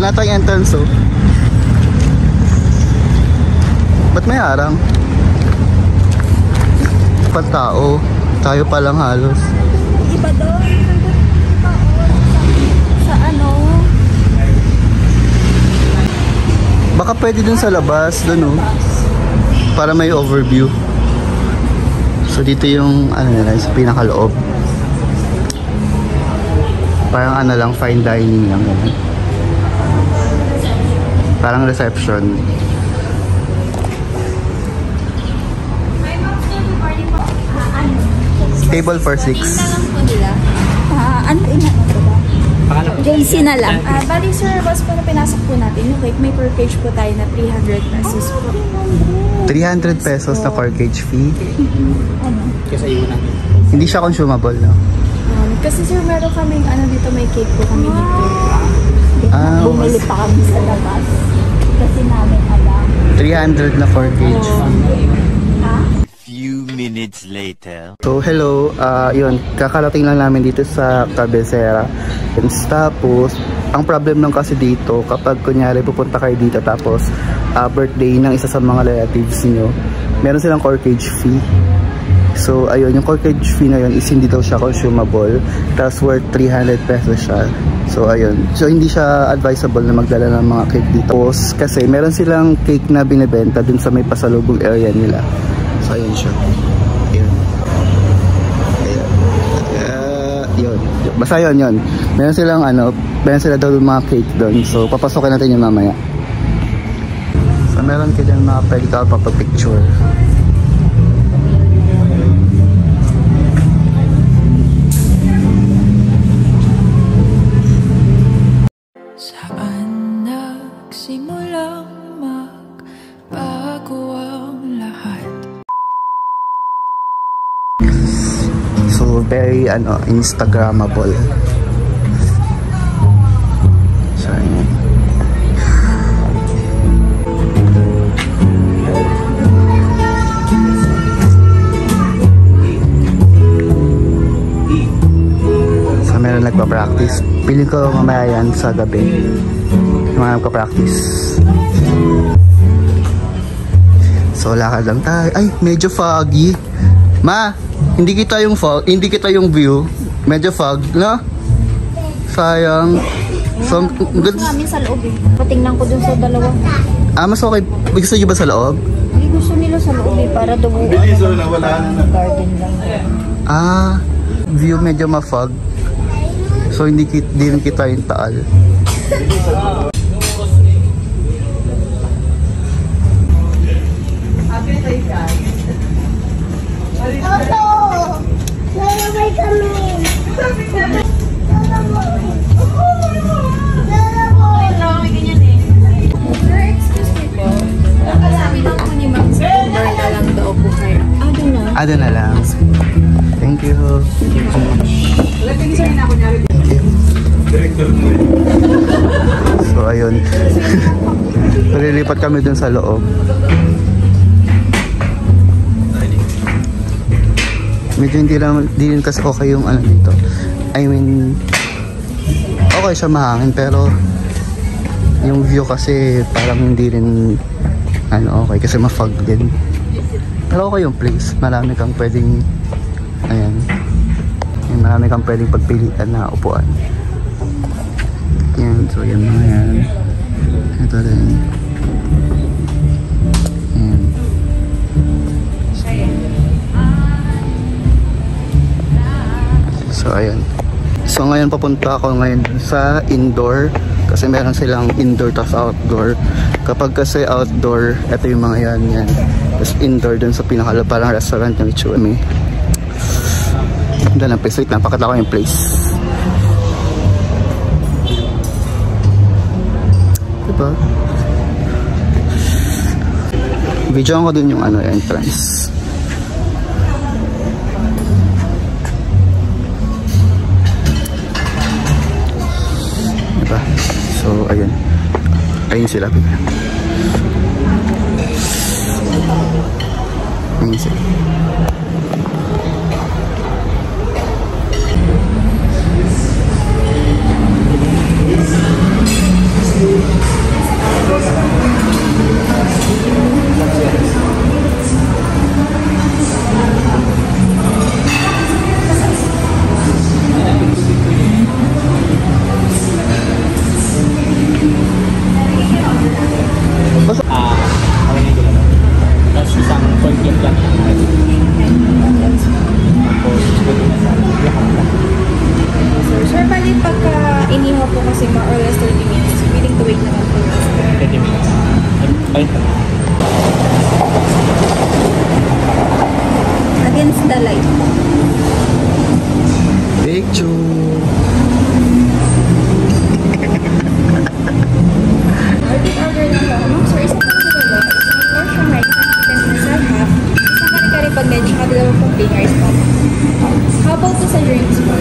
Yan ata yung entrance, oh. Ba't may harang? Tao. Tayo pa lang halos. Iba doon. Sa ano? Baka pwede dun sa labas, dun, oh. Para may overview. So dito yung ano nila, sa pinakaloob. Parang ano lang, fine dining lang. Parang reception. Table for 6. Ano ina ba? JC na lang. Bali sir, boss po na pinasok po natin yung cake. May per cage po tayo na 300 pesos po. 300 pesos na per cage fee? Kasi yun na. Hindi siya consumable, no? Kasi sir, meron kaming ano dito, may cake po kami dito. Bumili mas... pa kami sa labas. Kasi namin alam. 300 na per cage fee. Minutes later. So hello, yun, kakarating lang namin dito sa Cabecera. Tapos, ang problem lang kasi dito, kapag kunyari pupunta kayo dito tapos birthday ng isa sa mga relatives niyo, meron silang corkage fee. So ayun, yung corkage fee na yun is hindi daw siya consumable, tapos worth 300 pesos siya. So ayun, so hindi siya advisable na magdala ng mga cake dito. Tapos, kasi meron silang cake na binibenta dun sa may pasalubong area nila. So ayun siya. Ayun. Yun. Basta yun. Meron silang ano, meron sila daw mga cake doon. So papasokin natin yung mamaya. So meron kayo mga pwede ka papapicture. Saan nagsimulang magbago ang lahat? So very Instagrammable. So yun. So meron nagpa-practice. Piling ko mamaya yan sa gabi. Mga nagpa-practice. So lakad lang tayo. Ay, medyo foggy. Ma, hindi kita yung fog, hindi kita yung view. Medyo fog, no? Sayang. So, good. Namin sa loob eh. Patingnan ko dun sa dalawa. Mas okay. Gusto nyo ba sa loob? Hindi, gusto nila sa loob eh. Para dubuan. Biliso na wala na. Garden lang. View medyo ma-fog. So, hindi rin kita yung taal. Ada na lang. Thank you. So ayun. Lilipat kami dun sa loob. Medyo hindi rin kasi okay yung ano dito. I mean, okay siya mahangin pero yung view kasi parang hindi rin okay kasi ma-fog din. Pero okay yung place. Marami kang pwedeng marami kang pwedeng pagpilian na upuan. Yan, so yan mga yan. Ito rin. Yan. So ayan. So ngayon papunta ako ngayon sa indoor kasi meron silang indoor tas outdoor. Kapag kasi outdoor, ito yung mga yan. Tapos indoor dun sa pinakala parang restaurant yung itsura. Doon ang place. Wait lang, pakita ko yung place. Diba? Video ko dun yung entrance. Diba? So, ayun. Ayun sila. Ayun sila. against the light. Picture. Order na lang. Ma'am, sir, isang pang portion rice, chicken masal half, isang kare-kare bagnet, tsaka dalawang pang plain rice po. How about to sa drinks po?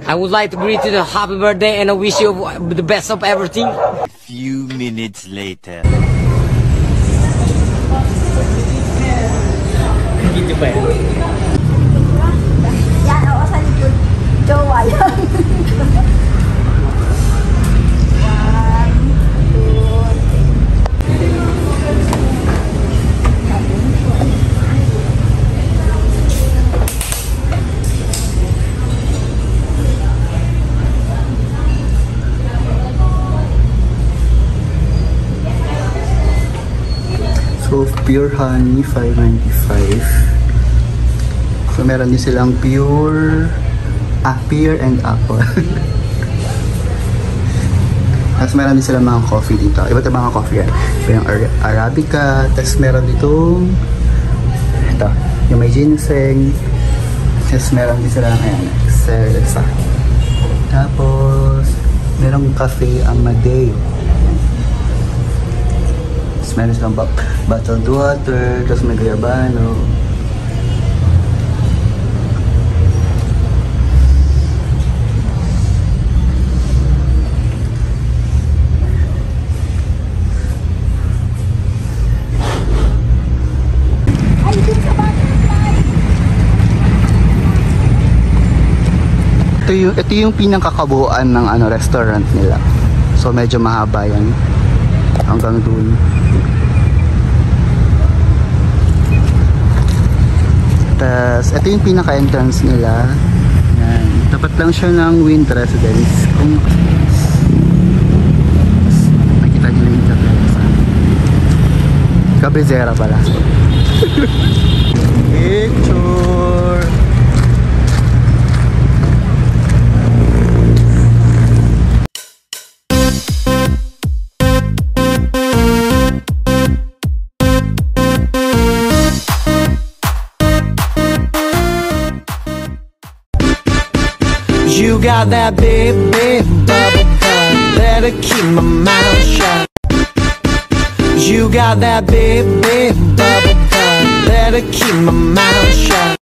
I would like to greet you the happy birthday and I wish you the best of everything. A few minutes later. Hindi pa eh. Yan, ako sa likod. Jowa yan. 1, 2, 3. So, pure honey, $5.95. So, meron din silang pear and apple. Tapos meron din silang mga coffee dito. Iba't ibang mga coffee yan. So, yung Arabica. Tapos meron dito ito, yung may ginseng. Tapos meron din silang ayan, cerveza. Tapos merong cafe Amadeo. Tapos meron silang bottled water. Tapos may guyabano. Ito yung pinakakabuuan ng restaurant nila. So medyo mahaba yan. Hanggang dun. Tapos ito yung pinaka-entrance nila. Yan. Tapat lang siya ng Wind Residence. Kung nakita nyo yung Cabezera pala. Picture! You got that big, big bubble butt, better keep my mouth shut. You got that big, big bubble butt, better keep my mouth shut.